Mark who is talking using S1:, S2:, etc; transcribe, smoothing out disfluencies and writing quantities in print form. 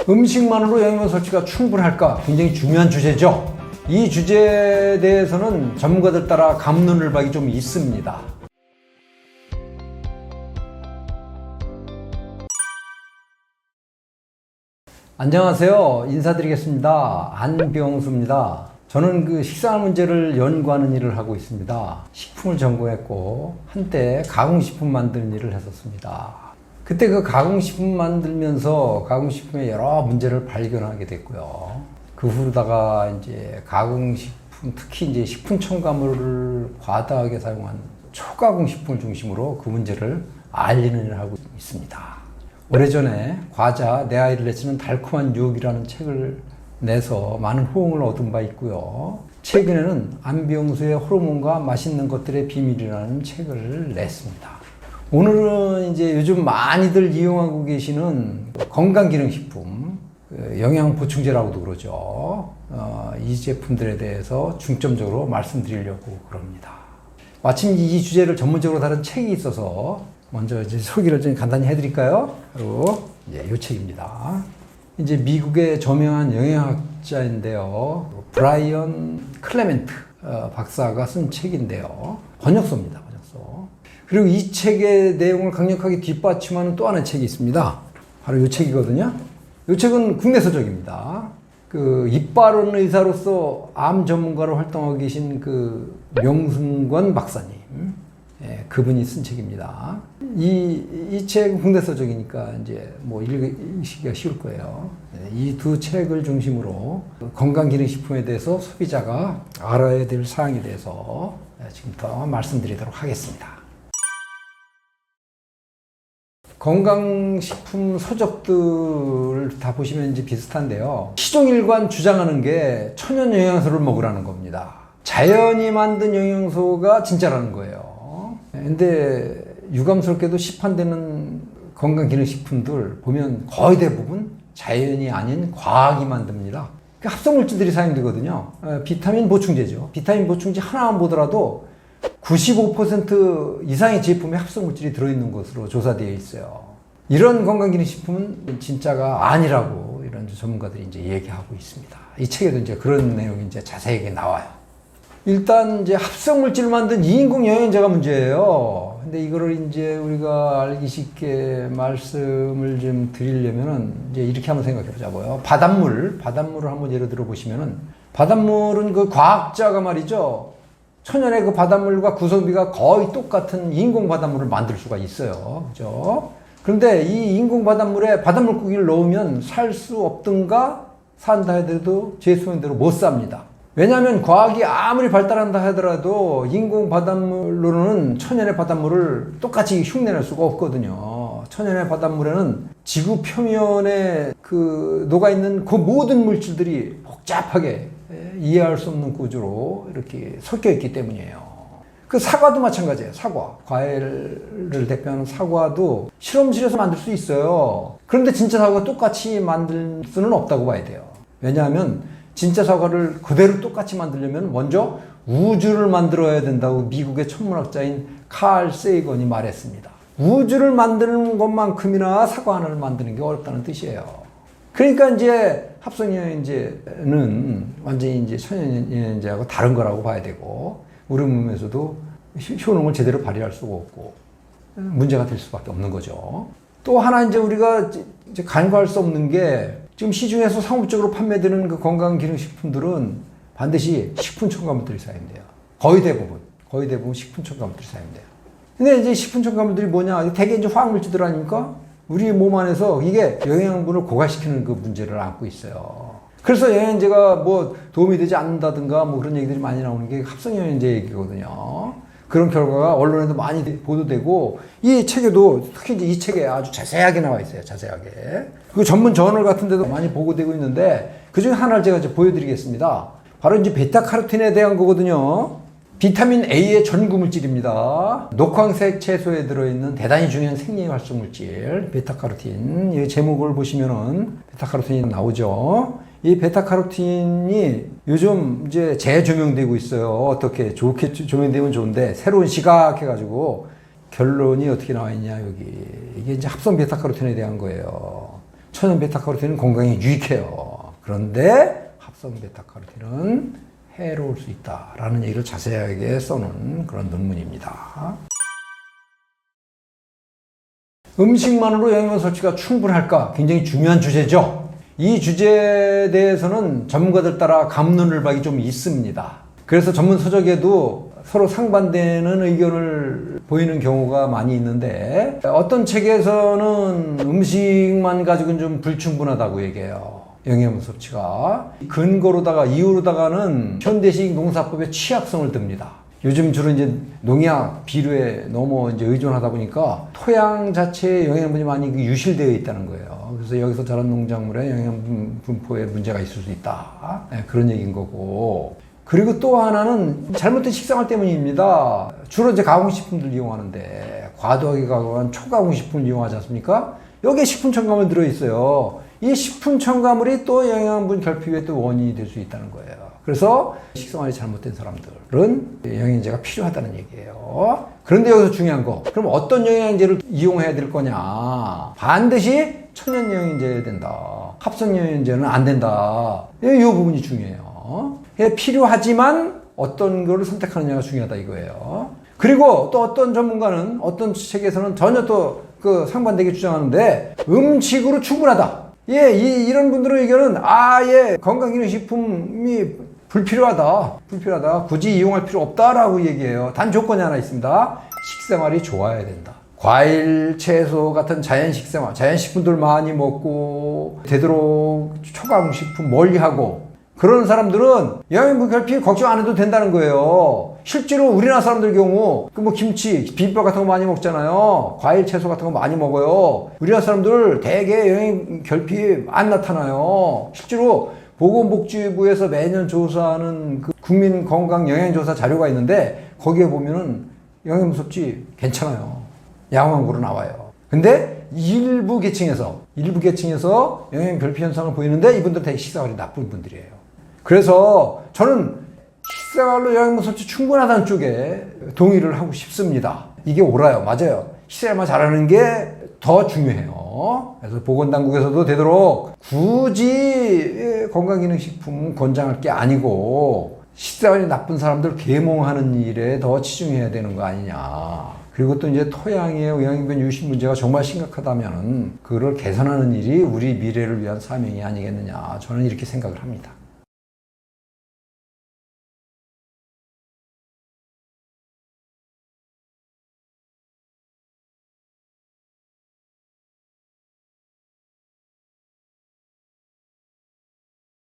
S1: 음식만으로 영양분 섭취가 충분할까? 굉장히 중요한 주제죠. 이 주제에 대해서는 전문가들 따라 갑론을박이 좀 있습니다. 안녕하세요. 인사드리겠습니다. 안병수입니다. 저는 그 식사 문제를 연구하는 일을 하고 있습니다. 식품을 전공했고 한때 가공식품 만드는 일을 했었습니다. 그때 그 가공식품 만들면서 가공식품의 여러 문제를 발견하게 됐고요. 그 후로다가 이제 가공식품, 특히 이제 식품 첨가물을 과다하게 사용한 초가공식품을 중심으로 그 문제를 알리는 일을 하고 있습니다. 오래전에 과자 내 아이를 내치는 달콤한 유혹이라는 책을 내서 많은 호응을 얻은 바 있고요. 최근에는 안병수의 호르몬과 맛있는 것들의 비밀이라는 책을 냈습니다. 오늘은 이제 요즘 많이들 이용하고 계시는 건강기능식품, 영양보충제라고도 그러죠. 이 제품들에 대해서 중점적으로 말씀드리려고 그럽니다. 마침 이 주제를 전문적으로 다룬 책이 있어서 먼저 이제 소개를 좀 간단히 해드릴까요? 바로 이 책입니다. 이제 미국의 저명한 영양학자인데요. 브라이언 클레멘트 박사가 쓴 책인데요. 번역서입니다. 번역서. 그리고 이 책의 내용을 강력하게 뒷받침하는 또 하나의 책이 있습니다. 바로 이 책이거든요. 이 책은 국내 서적입니다. 그 이빨원 의사로서 암 전문가로 활동하고 계신 그 명승권 박사님, 그분이 쓴 책입니다. 이 책은 국내 서적이니까 이제 뭐 읽기가 쉬울 거예요. 이 두 책을 중심으로 건강기능식품에 대해서 소비자가 알아야 될 사항에 대해서 지금부터 말씀드리도록 하겠습니다. 건강식품 서적들 다 보시면 이제 비슷한데요. 시종일관 주장하는 게 천연 영양소를 먹으라는 겁니다. 자연이 만든 영양소가 진짜라는 거예요. 근데 유감스럽게도 시판되는 건강기능식품들 보면 거의 대부분 자연이 아닌 과학이 만듭니다. 합성물질들이 사용되거든요. 비타민 보충제죠. 비타민 보충제 하나만 보더라도 95% 이상의 제품에 합성물질이 들어있는 것으로 조사되어 있어요. 이런 건강기능식품은 진짜가 아니라고 이런 전문가들이 이제 얘기하고 있습니다. 이 책에도 이제 그런 내용이 이제 자세하게 나와요. 일단 이제 합성물질을 만든 인공 영양제가 문제예요. 근데 이거를 이제 우리가 알기 쉽게 말씀을 좀 드리려면은 이제 이렇게 한번 생각해 보자고요. 바닷물을 한번 예를 들어 보시면은 바닷물은 그 과학자가 말이죠. 천연의 그 바닷물과 구성비가 거의 똑같은 인공 바닷물을 만들 수가 있어요. 그죠? 그런데 이 인공 바닷물에 바닷물고기를 넣으면 살 수 없든가 산다 해도 제 소견대로 못 삽니다. 왜냐하면 과학이 아무리 발달한다 하더라도 인공 바닷물로는 천연의 바닷물을 똑같이 흉내낼 수가 없거든요. 천연의 바닷물에는 지구 표면에 그 녹아있는 그 모든 물질들이 복잡하게 이해할 수 없는 구조로 이렇게 섞여 있기 때문이에요. 그 사과도 마찬가지예요. 사과. 과일을 대표하는 사과도 실험실에서 만들 수 있어요. 그런데 진짜 사과가 똑같이 만들 수는 없다고 봐야 돼요. 왜냐하면 진짜 사과를 그대로 똑같이 만들려면 먼저 우주를 만들어야 된다고 미국의 천문학자인 칼 세이건이 말했습니다. 우주를 만드는 것만큼이나 사과 하나를 만드는 게 어렵다는 뜻이에요. 그러니까 이제 합성영양제는 완전히 이제 천연영양제하고 다른 거라고 봐야 되고 우리 몸에서도 효능을 제대로 발휘할 수가 없고 문제가 될 수밖에 없는 거죠. 또 하나 이제 우리가 이제 간과할 수 없는 게 지금 시중에서 상업적으로 판매되는 그 건강기능식품들은 반드시 식품 첨가물들이 사용돼요. 거의 대부분 식품 첨가물들이 사용돼요. 근데 이제 식품 첨가물들이 뭐냐? 대개 이제 화학물질들 아닙니까? 우리 몸 안에서 이게 영양분을 고갈시키는 그 문제를 안고 있어요. 그래서 영양제가 뭐 도움이 되지 않는다든가 뭐 그런 얘기들이 많이 나오는 게 합성영양제 얘기거든요. 그런 결과가 언론에도 많이 보도되고 이 책에도 특히 이제 이 책에 아주 자세하게 나와 있어요. 자세하게. 그 전문 저널 같은 데도 많이 보고되고 있는데 그 중에 하나를 제가 이제 보여드리겠습니다. 바로 이제 베타카로틴에 대한 거거든요. 비타민 A의 전구물질입니다. 녹황색 채소에 들어있는 대단히 중요한 생리활성물질 베타카로틴. 이 제목을 보시면은 베타카로틴이 나오죠. 이 베타카로틴이 요즘 이제 재조명되고 있어요. 어떻게 좋게 조명되면 좋은데 새로운 시각 해가지고 결론이 어떻게 나와 있냐 여기 이게 이제 합성 베타카로틴에 대한 거예요. 천연 베타카로틴은 건강에 유익해요. 그런데 합성 베타카로틴은 해로울 수 있다라는 얘기를 자세하게 써놓은 그런 논문입니다. 음식만으로 영양분 섭취가 충분할까? 굉장히 중요한 주제죠. 이 주제에 대해서는 전문가들 따라 갑론을박이 좀 있습니다. 그래서 전문 서적에도 서로 상반되는 의견을 보이는 경우가 많이 있는데, 어떤 책에서는 음식만 가지고는 좀 불충분하다고 얘기해요. 영양분 섭취가. 근거로다가 이유로다가는 현대식 농사법의 취약성을 듭니다. 요즘 주로 이제 농약, 비료에 너무 이제 의존하다 보니까 토양 자체에 영양분이 많이 유실되어 있다는 거예요. 그래서 여기서 자란 농작물에 영양분 분포에 문제가 있을 수 있다. 네, 그런 얘기인 거고. 그리고 또 하나는 잘못된 식생활 때문입니다. 주로 이제 가공식품들 이용하는데 과도하게 가공한 초가공식품을 이용하지 않습니까? 여기에 식품 첨가물 들어있어요. 이 식품 첨가물이 또 영양분 결핍의 또 원인이 될 수 있다는 거예요. 그래서 식생활이 잘못된 사람들은 영양제가 필요하다는 얘기예요. 그런데 여기서 중요한 거, 그럼 어떤 영양제를 이용해야 될 거냐? 반드시 천연 영양제여야 된다. 합성 영양제는 안 된다. 이 부분이 중요해요. 필요하지만 어떤 거를 선택하느냐가 중요하다 이거예요. 그리고 또 어떤 전문가는, 어떤 책에서는 전혀 또 그 상반되게 주장하는데, 음식으로 충분하다. 예, 이런 분들의 의견은, 건강기능식품이 불필요하다. 굳이 이용할 필요 없다라고 얘기해요. 단 조건이 하나 있습니다. 식생활이 좋아야 된다. 과일, 채소 같은 자연식생활, 자연식품들 많이 먹고, 되도록 초가공식품 멀리하고, 그런 사람들은 영양분 결핍 걱정 안 해도 된다는 거예요. 실제로 우리나라 사람들 경우 김치, 비빔밥 같은 거 많이 먹잖아요. 과일, 채소 같은 거 많이 먹어요. 우리나라 사람들 대개 영양 결핍 안 나타나요. 실제로 보건복지부에서 매년 조사하는 그 국민 건강 영양조사 자료가 있는데 거기에 보면은 영양분 섭취 괜찮아요. 양호한으로 나와요. 근데 일부 계층에서 영양 결핍 현상을 보이는데 이분들 되게 식생활이 나쁜 분들이에요. 그래서 저는 식생활로 영양분 섭취 충분하다는 쪽에 동의를 하고 싶습니다. 이게 옳아요. 맞아요. 식생활만 잘하는 게 더 중요해요. 그래서 보건당국에서도 되도록 굳이 건강기능식품 권장할 게 아니고 식생활이 나쁜 사람들 계몽하는 일에 더 치중해야 되는 거 아니냐. 그리고 또 이제 토양의 영양분 유실 문제가 정말 심각하다면 그걸 개선하는 일이 우리 미래를 위한 사명이 아니겠느냐. 저는 이렇게 생각을 합니다.